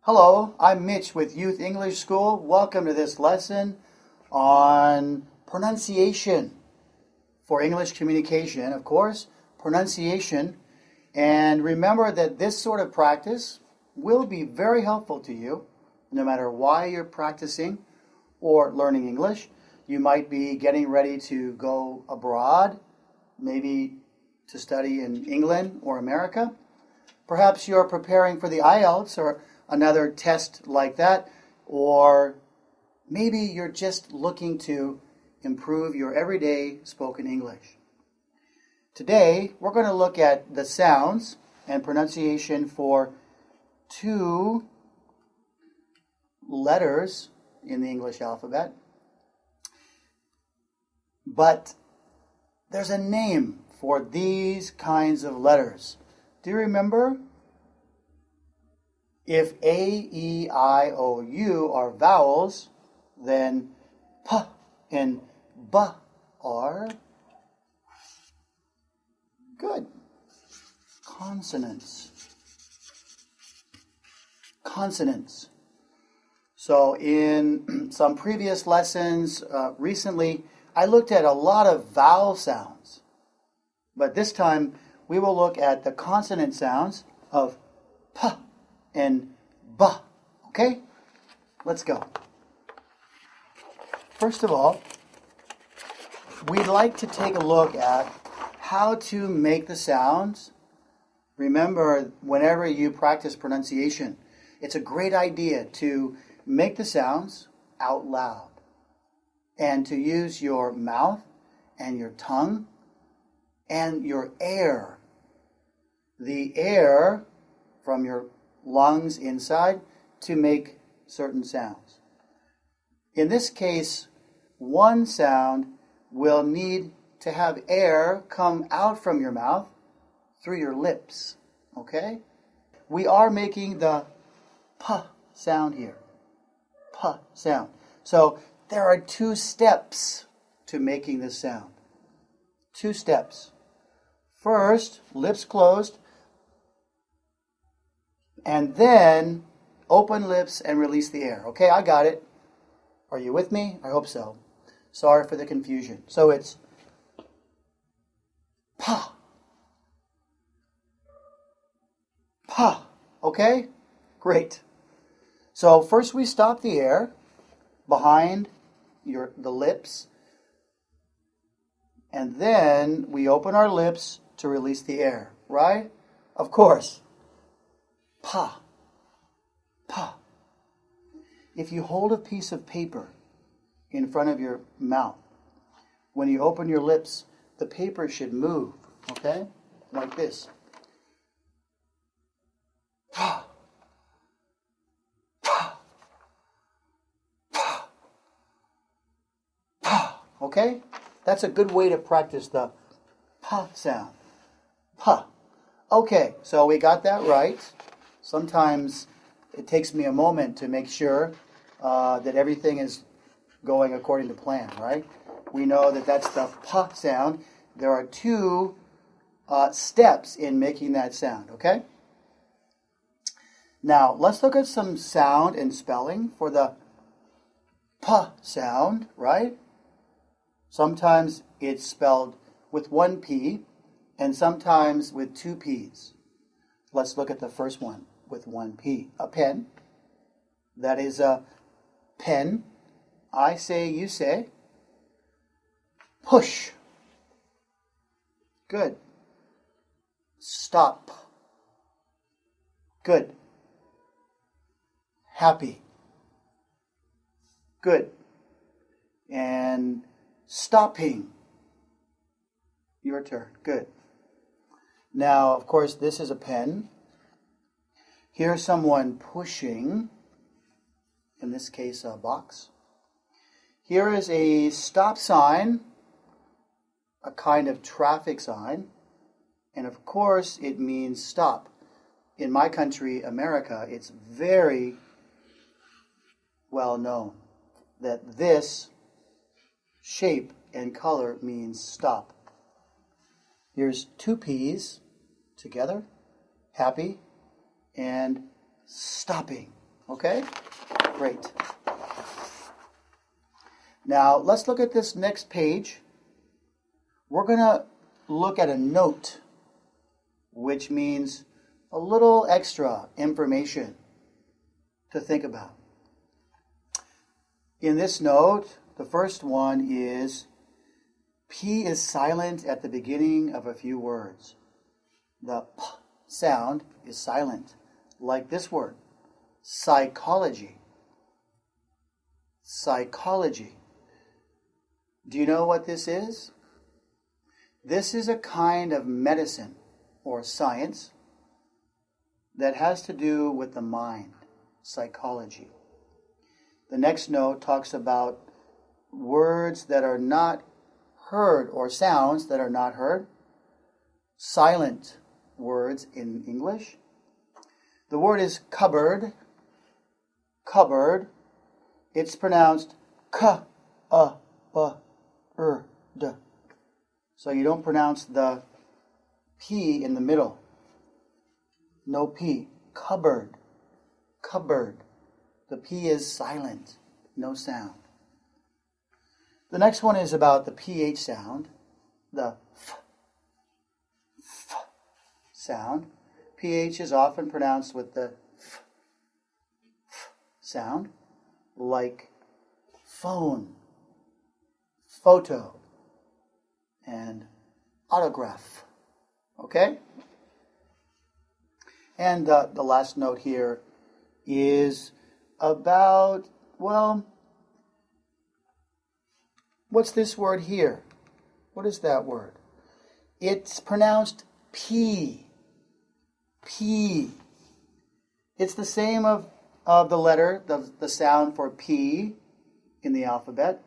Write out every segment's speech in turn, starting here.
Hello, I'm Mitch with Youth English School. Welcome to this lesson on pronunciation for English communication, of course, pronunciation. And remember that this sort of practice will be very helpful to you no matter why you're practicing or learning English. You might be getting ready to go abroad, maybe to study in England or America. Perhaps you're preparing for the IELTS or another test like that, or maybe you're just looking to improve your everyday spoken English. Today, we're going to look at the sounds and pronunciation for two letters in the English alphabet. But there's a name for these kinds of letters. Do you remember? If A, E, I, O, U are vowels, then P and B are good. Consonants. Consonants. So in some previous lessons recently, I looked at a lot of vowel sounds. But this time, we will look at the consonant sounds of P and B. Okay? Let's go. First of all, we'd like to take a look at how to make the sounds. Remember, whenever you practice pronunciation, it's a great idea to make the sounds out loud and to use your mouth and your tongue and your air. The air from your lungs inside to make certain sounds. In this case, one sound will need to have air come out from your mouth through your lips. Okay? We are making the P sound here. P sound. So there are two steps to making this sound. Two steps. First, lips closed, and then open lips and release the air. Okay, I got it. Are you with me? I hope so. Sorry for the confusion. So it's pa. Pa. Okay? Great. So first we stop the air behind the lips, and then we open our lips to release the air, right? Of course. Pa. Pa. If you hold a piece of paper in front of your mouth, when you open your lips, the paper should move, okay? Like this. Pa. Pa. Pa. Pa. Okay? That's a good way to practice the pa sound. Pa. Okay, so we got that right. Sometimes it takes me a moment to make sure that everything is going according to plan, right? We know that that's the P sound. There are two steps in making that sound, okay? Now, let's look at some sound and spelling for the P sound, right? Sometimes it's spelled with one P and sometimes with two P's. Let's look at the first one with one P. A pen. That is a pen. I say, you say. Push. Good. Stop. Good. Happy. Good. And stopping. Your turn. Good. Now, of course, this is a pen. Here's someone pushing, in this case, a box. Here is a stop sign, a kind of traffic sign, and of course, it means stop. In my country, America, it's very well known that this shape and color means stop. Here's two P's together, happy and stopping. Okay? Great. Now, let's look at this next page. We're going to look at a note, which means a little extra information to think about. In this note, the first one is P is silent at the beginning of a few words. The P sound is silent, like this word, psychology. Psychology. Do you know what this is? This is a kind of medicine or science that has to do with the mind, psychology. The next note talks about words that are not heard or sounds that are not heard, silent words in English. The word is cupboard. Cupboard. It's pronounced k-a-b-r-d. So you don't pronounce the P in the middle. No P. Cupboard. Cupboard. The P is silent. No sound. The next one is about the PH sound. The f sound. PH is often pronounced with the f sound, like phone, photo, and autograph. Okay? And the last note here is about, well, what's this word here? What is that word? It's pronounced P. P. It's the same of the letter, the sound for P in the alphabet.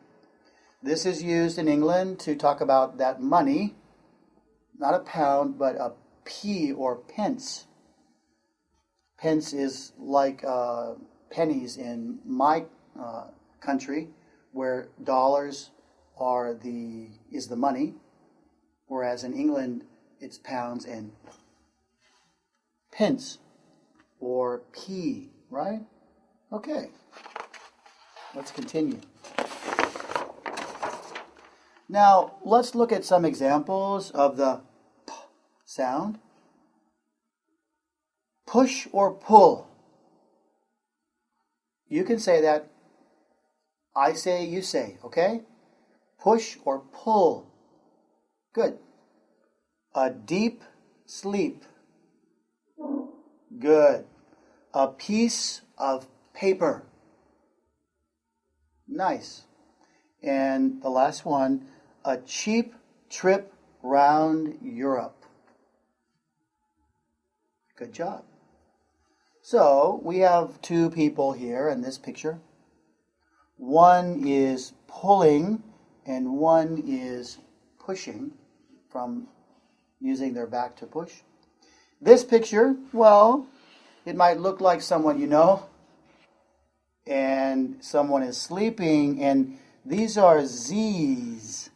This is used in England to talk about that money, not a pound, but a P or pence. Pence is like pennies in my country, where dollars is the money, whereas in England it's pounds and pence or P, right? Okay, let's continue. Now, let's look at some examples of the P sound. Push or pull. You can say that. I say, you say, okay? Push or pull. Good. A deep sleep. Good. A piece of paper. Nice. And the last one, a cheap trip round Europe. Good job. So we have two people here in this picture. One is pulling and one is pushing from using their back to push. This picture, well, it might look like someone you know, and someone is sleeping, and these are Z's.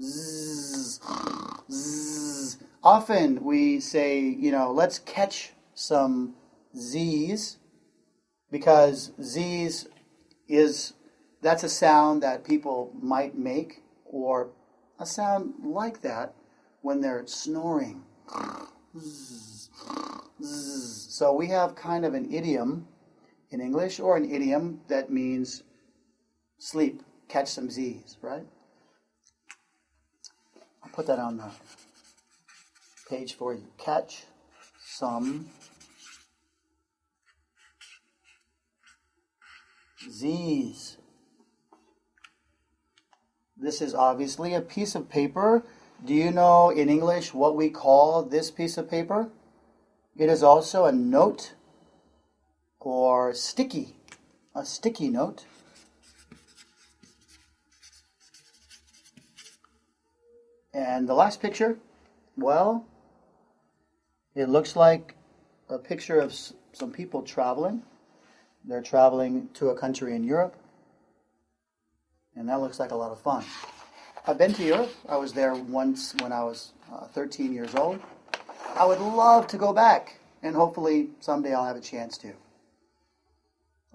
Zzz, zzz. Often we say, let's catch some Z's, because Z's that's a sound that people might make, or a sound like that when they're snoring. Zzz, zzz. So we have kind of an idiom in English, or an idiom that means sleep, catch some Z's, right? I'll put that on the page for you. Catch some Z's. This is obviously a piece of paper. Do you know in English what we call this piece of paper? It is also a note or a sticky note. And the last picture, well, it looks like a picture of some people traveling. They're traveling to a country in Europe. And that looks like a lot of fun. I've been to Europe. I was there once when I was 13 years old. I would love to go back, and hopefully someday I'll have a chance to.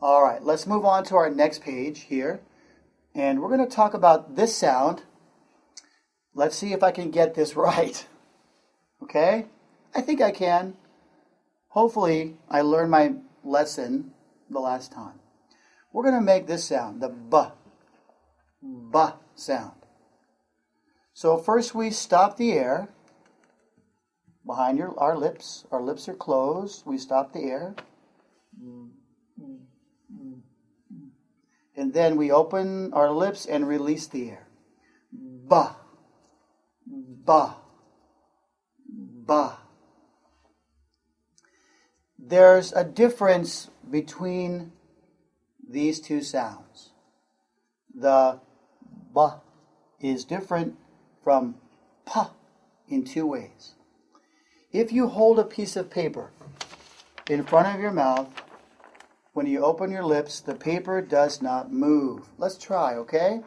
All right, let's move on to our next page here. And we're going to talk about this sound. Let's see if I can get this right. Okay? I think I can. Hopefully, I learned my lesson the last time. We're going to make this sound, the B sound. So first we stop the air behind our lips. Our lips are closed. We stop the air. And then we open our lips and release the air. Ba, ba, ba. There's a difference between these two sounds. The ba is different from pa in two ways. If you hold a piece of paper in front of your mouth, when you open your lips, the paper does not move. Let's try, okay?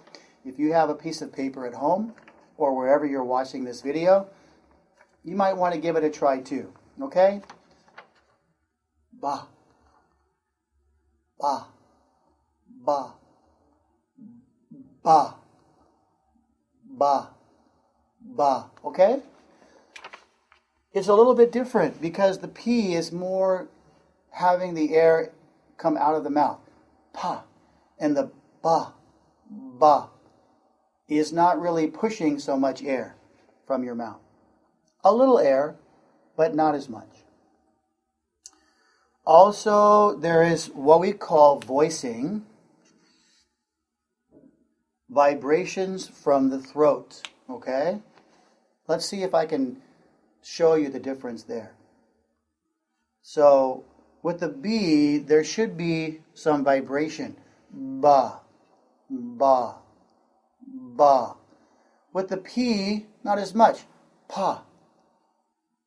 If you have a piece of paper at home or wherever you're watching this video, you might want to give it a try too, okay? Ba, ba, ba, ba, ba, ba, okay? It's a little bit different because the P is more having the air come out of the mouth. Pa. And the ba is not really pushing so much air from your mouth. A little air, but not as much. Also, there is what we call voicing, vibrations from the throat, okay? Let's see if I can show you the difference there. So, with the B, there should be some vibration. Ba, ba, ba. With the P, not as much. Pa,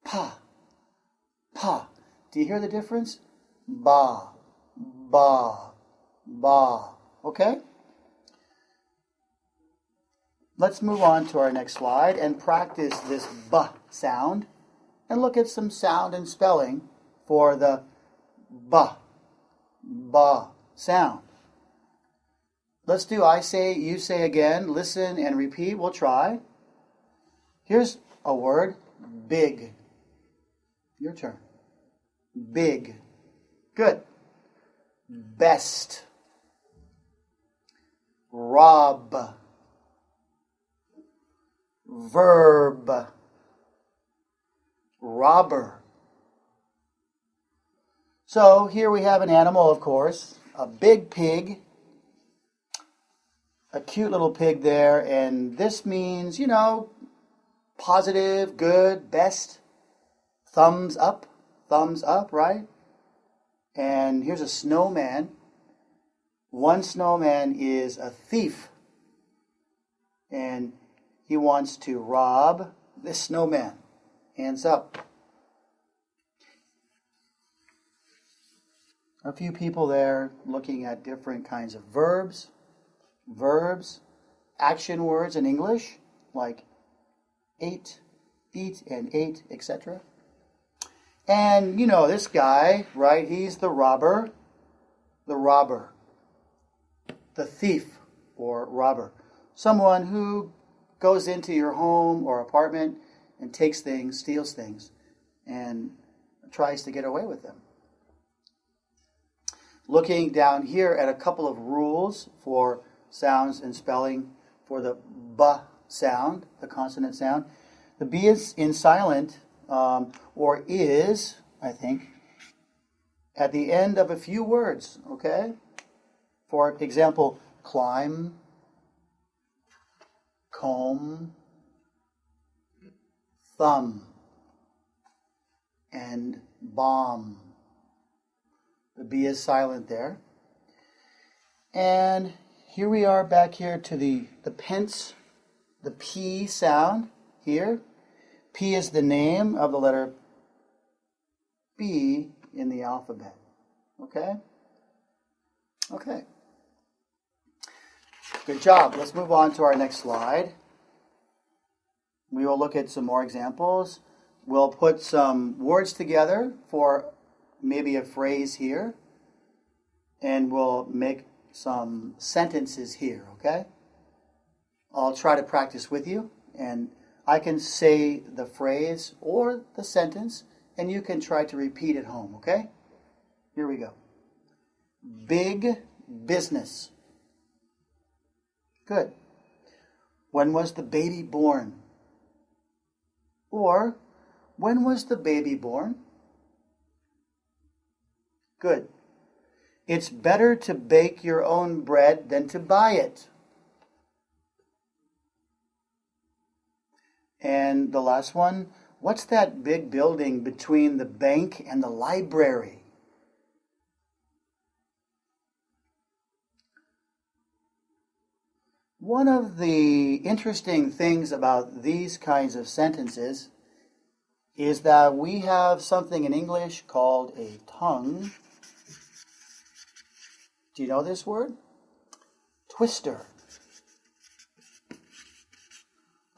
pa, pa. Do you hear the difference? Ba, ba, ba. Okay? Let's move on to our next slide and practice this B sound and look at some sound and spelling for the ba sound. Let's do I say, you say again. Listen and repeat. We'll try. Here's a word, big. Your turn. Big. Good. Best. Rob. Verb. Robber. So here we have an animal, of course, a big pig, a cute little pig there, and this means, you know, positive, good, best, thumbs up, right? And here's a snowman. One snowman is a thief, and he wants to rob this snowman. Hands up. A few people there looking at different kinds of verbs, action words in English, like ate, eat, and ate, etc. And you know this guy, right? He's the robber, the thief or robber. Someone who goes into your home or apartment and takes things, steals things, and tries to get away with them. Looking down here at a couple of rules for sounds and spelling for the B sound, the consonant sound. The B is in silent, or is, I think, at the end of a few words, okay? For example, climb, comb, thumb, and bomb. The B is silent there. And here we are back here to the pence, the P sound here. P is the name of the letter B in the alphabet. Okay? Okay. Good job. Let's move on to our next slide. We will look at some more examples. We'll put some words together for maybe a phrase here. and we'll make some sentences here, okay? I'll try to practice with you, and I can say the phrase or the sentence, and you can try to repeat at home, okay? Here we go. Big business. Good. When was the baby born? Or, when was the baby born? Good. It's better to bake your own bread than to buy it. And the last one, what's that big building between the bank and the library? One of the interesting things about these kinds of sentences is that we have something in English called a tongue. Do you know this word? Twister.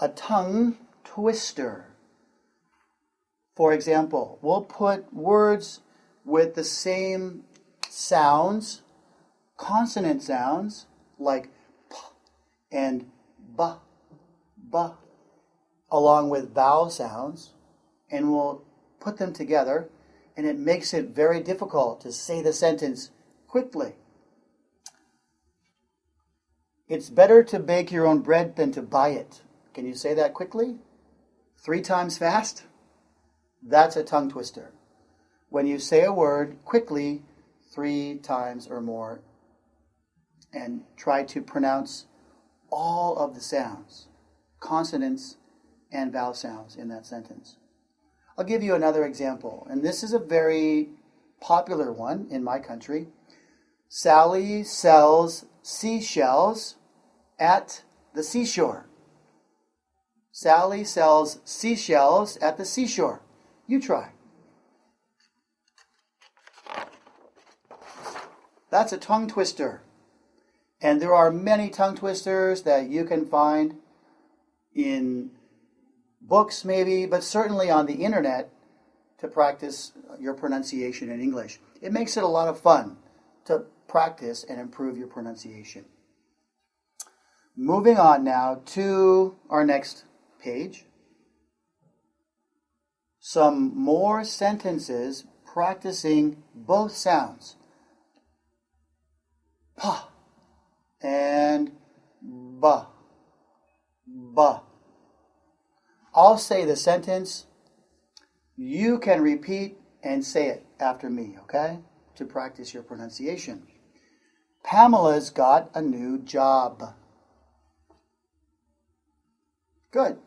A tongue twister. For example, we'll put words with the same sounds, consonant sounds, like p and b, along with vowel sounds, and we'll put them together, and it makes it very difficult to say the sentence quickly. It's better to bake your own bread than to buy it. Can you say that quickly? 3 times fast? That's a tongue twister. When you say a word quickly 3 times or more, and try to pronounce all of the sounds, consonants and vowel sounds in that sentence. I'll give you another example, and this is a very popular one in my country. Sally sells seashells at the seashore. Sally sells seashells at the seashore. You try. That's a tongue twister. And there are many tongue twisters that you can find in books maybe, but certainly on the internet to practice your pronunciation in English. It makes it a lot of fun to practice and improve your pronunciation. Moving on now to our next page. Some more sentences practicing both sounds. Pa and ba. Ba. I'll say the sentence. You can repeat and say it after me, okay? To practice your pronunciation. Pamela's got a new job. Good.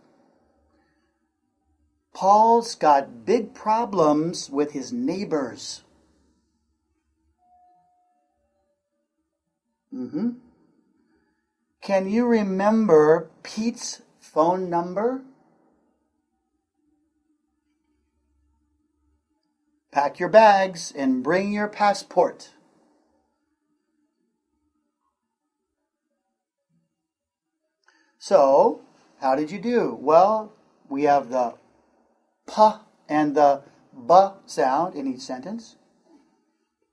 Paul's got big problems with his neighbors. Can you remember Pete's phone number? Pack your bags and bring your passport. So, how did you do? Well, we have the p and the b sound in each sentence.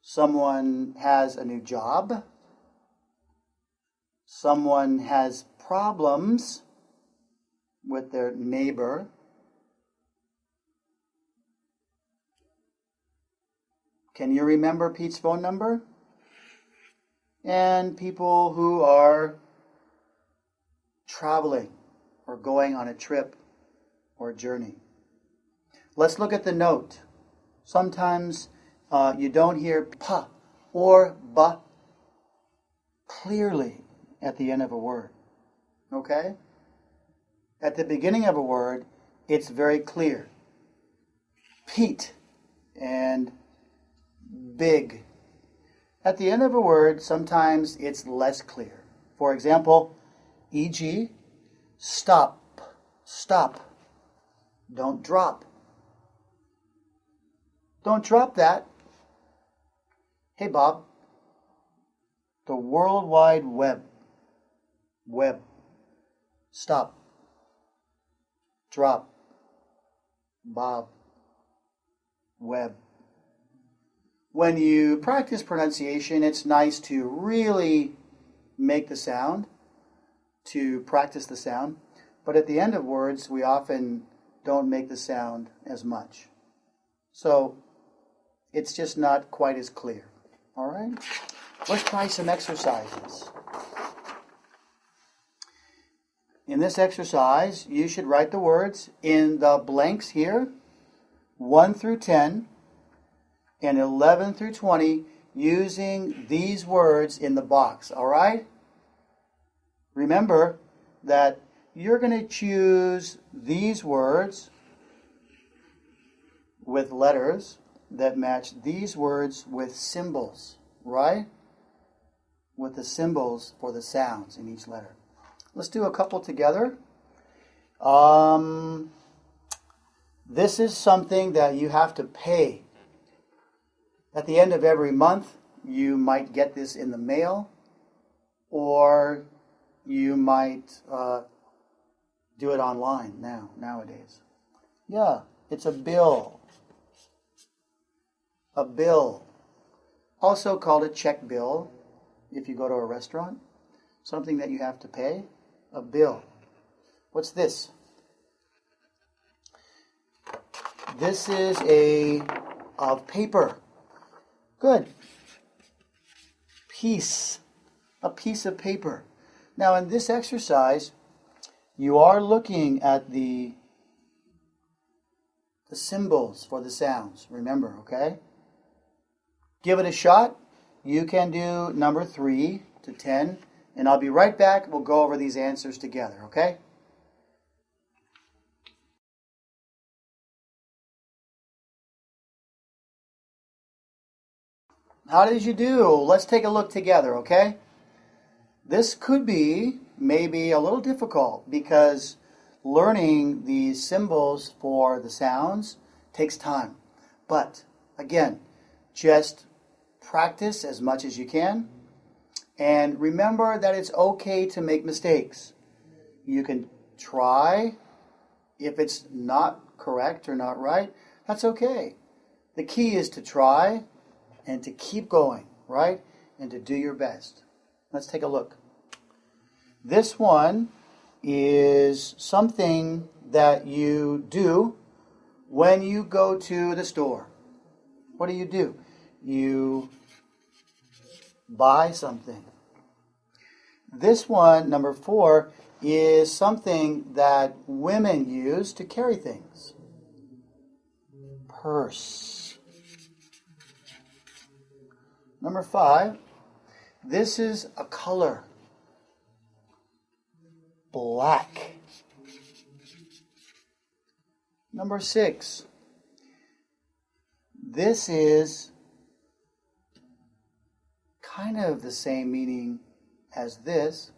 Someone has a new job. Someone has problems with their neighbor. Can you remember Pete's phone number? And people who are traveling or going on a trip or journey. Let's look at the note. Sometimes you don't hear p or b clearly at the end of a word. Okay? At the beginning of a word, it's very clear. Pete and big. At the end of a word, sometimes it's less clear. For example, e.g., stop, stop. Don't drop. Don't drop that. Hey, Bob. The World Wide Web. Web. Stop. Drop. Bob. Web. when you practice pronunciation, it's nice to really make the sound, to practice the sound. But at the end of words, we often don't make the sound as much. So it's just not quite as clear. All right? Let's try some exercises. In this exercise, you should write the words in the blanks here, 1 through 10, and 11 through 20, using these words in the box. All right? Remember that you're going to choose these words with letters that match these words with symbols, right? With the symbols for the sounds in each letter. Let's do a couple together. This is something that you have to pay. At the end of every month, you might get this in the mail, or you might do it online nowadays. Yeah, it's a bill. A bill. Also called a check bill if you go to a restaurant. Something that you have to pay. A bill. What's this? This is of paper. Good. A piece of paper. Now in this exercise, you are looking at the symbols for the sounds. Remember, okay? Give it a shot. You can do number 3 to 10, and I'll be right back. We'll go over these answers together, okay? How did you do? Let's take a look together, okay? This could be maybe a little difficult because learning the symbols for the sounds takes time. But again, just practice as much as you can. And remember that it's okay to make mistakes. You can try. If it's not correct or not right, that's okay. The key is to try and to keep going, right? And to do your best. Let's take a look. This one is something that you do when you go to the store. What do? You buy something. This one, number 4, is something that women use to carry things. Purse. Number 5, this is a color. Black. Number 6, this is kind of the same meaning as this.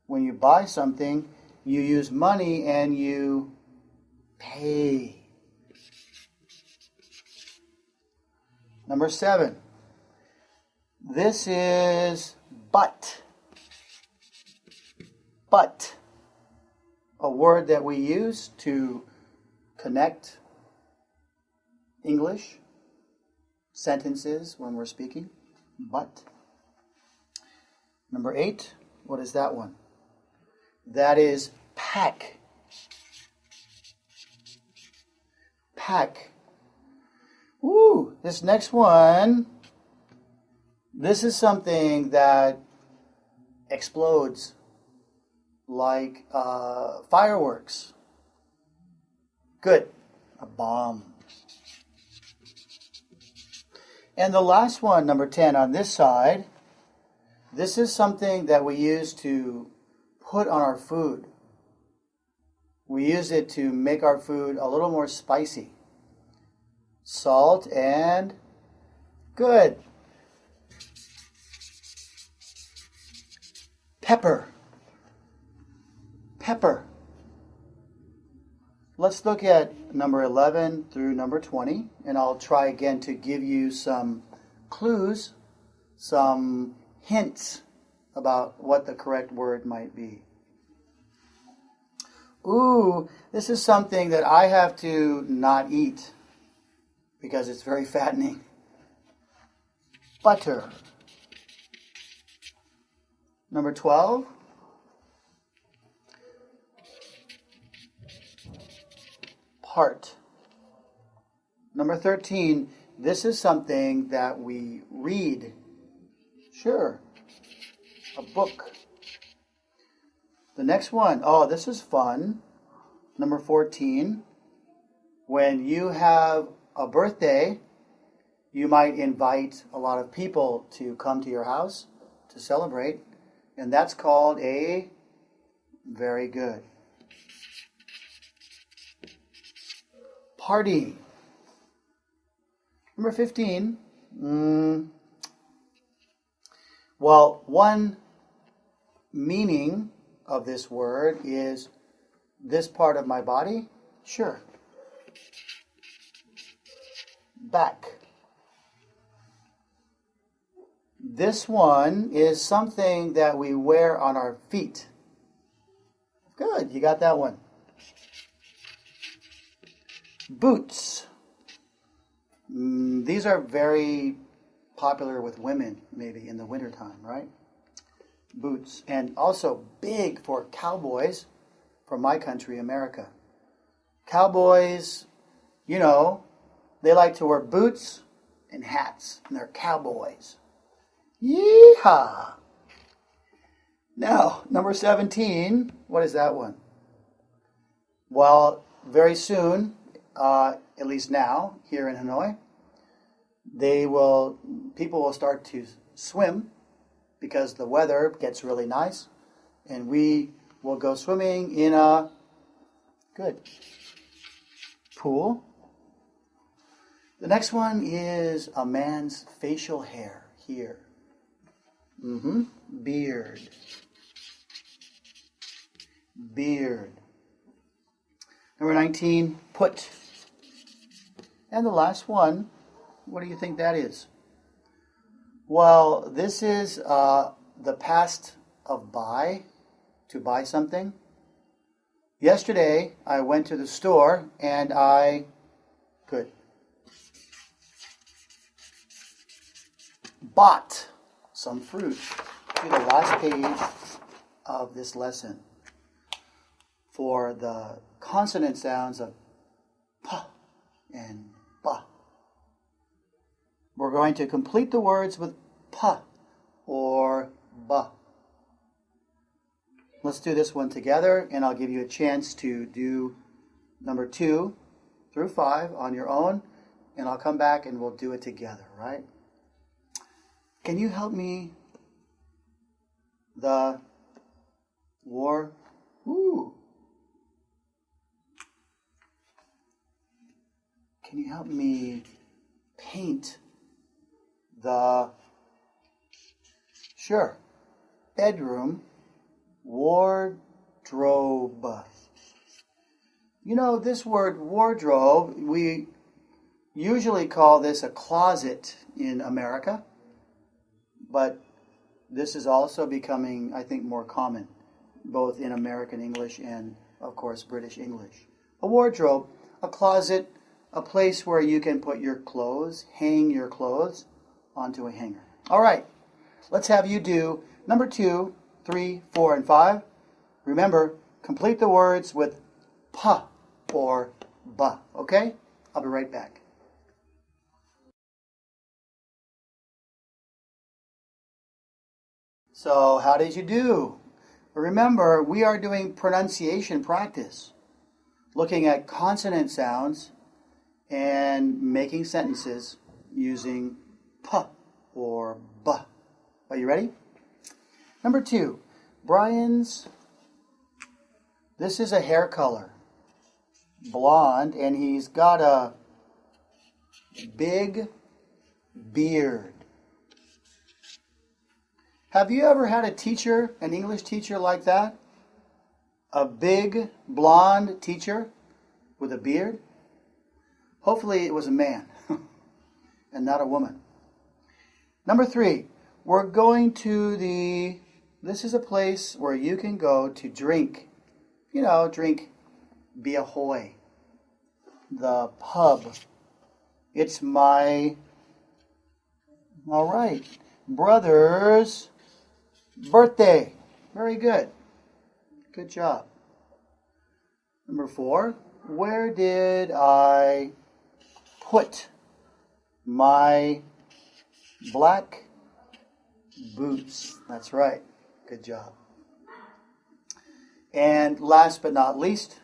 When you buy something, you use money and you pay. Number 7, this is but. But, a word that we use to connect English sentences when we're speaking. But. Number 8, what is that one? That is pack. Pack. Ooh, this next one, this is something that explodes like fireworks. Good. A bomb. And the last one, number 10, on this side, this is something that we use to put on our food. We use it to make our food a little more spicy. Salt and good. Pepper. Pepper. Let's look at number 11 through number 20, and I'll try again to give you some clues, some hints about what the correct word might be. Ooh, this is something that I have to not eat because it's very fattening. butter. Number 12, part. Number 13, this is something that we read. Sure, a book. The next one, oh, this is fun. Number 14, when you have a birthday, you might invite a lot of people to come to your house to celebrate, and that's called a, very good, party. Number 15, well, one meaning of this word is this part of my body. Sure. Back. This one is something that we wear on our feet. Good, you got that one. Boots. These are very popular with women, maybe in the wintertime, right? Boots. And also big for cowboys from my country, America. Cowboys, you know, they like to wear boots and hats, and they're cowboys. Yeehaw! Now, number 17, what is that one? Well, very soon, at least now, here in Hanoi, people will start to swim because the weather gets really nice, and we will go swimming in a, good, pool. The next one is a man's facial hair here. Beard. Beard. Number 19, put. And the last one, what do you think that is? Well, this is the past of buy, to buy something. Yesterday, I went to the store and I bought some fruit. To the last page of this lesson for the consonant sounds of pa and ba. We're going to complete the words with pa or ba. Let's do this one together, and I'll give you a chance to do number 2 through 5 on your own, and I'll come back and we'll do it together, right? Can you help me? The war. Ooh. Can you help me paint the, sure, bedroom wardrobe? You know, this word wardrobe, we usually call this a closet in America, but this is also becoming, I think, more common, both in American English and, of course, British English. A wardrobe, a closet, a place where you can put your clothes, hang your clothes onto a hanger. All right, let's have you do number 2, 3, 4, and 5. Remember, complete the words with pa or ba, okay? I'll be right back. So, how did you do? Remember, we are doing pronunciation practice, looking at consonant sounds and making sentences using pa or ba. Are you ready? Number 2, Brian's, this is a hair color, blonde, and he's got a big beard. Have you ever had a teacher, an English teacher like that? A big blonde teacher with a beard? Hopefully it was a man and not a woman. Number 3, we're going to this is a place where you can go to drink. You know, drink be ahoy. The pub. It's my All right. Brother's birthday. Very good. Good job. Number 4. Where did I put my black boots? That's right. Good job. And last but not least,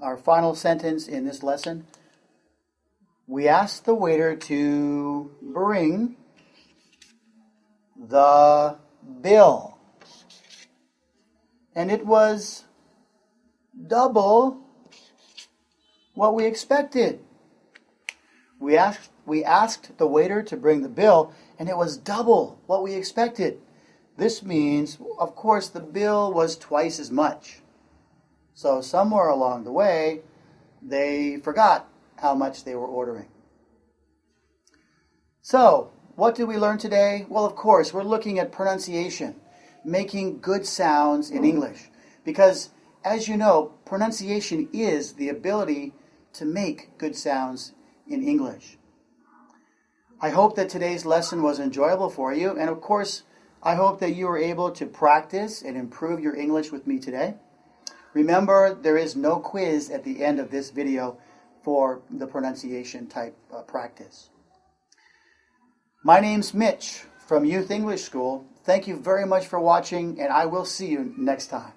our final sentence in this lesson. We asked the waiter to bring the bill. And it was double what we expected. We asked the waiter to bring the bill, and it was double what we expected. This means, of course, the bill was twice as much. So somewhere along the way, they forgot how much they were ordering. So, what did we learn today? Well, of course, we're looking at pronunciation, making good sounds in English. Because, as you know, pronunciation is the ability to make good sounds in English. I hope that today's lesson was enjoyable for you. And of course, I hope that you were able to practice and improve your English with me today. Remember, there is no quiz at the end of this video for the pronunciation type practice. My name's Mitch from Youth English School. Thank you very much for watching, and I will see you next time.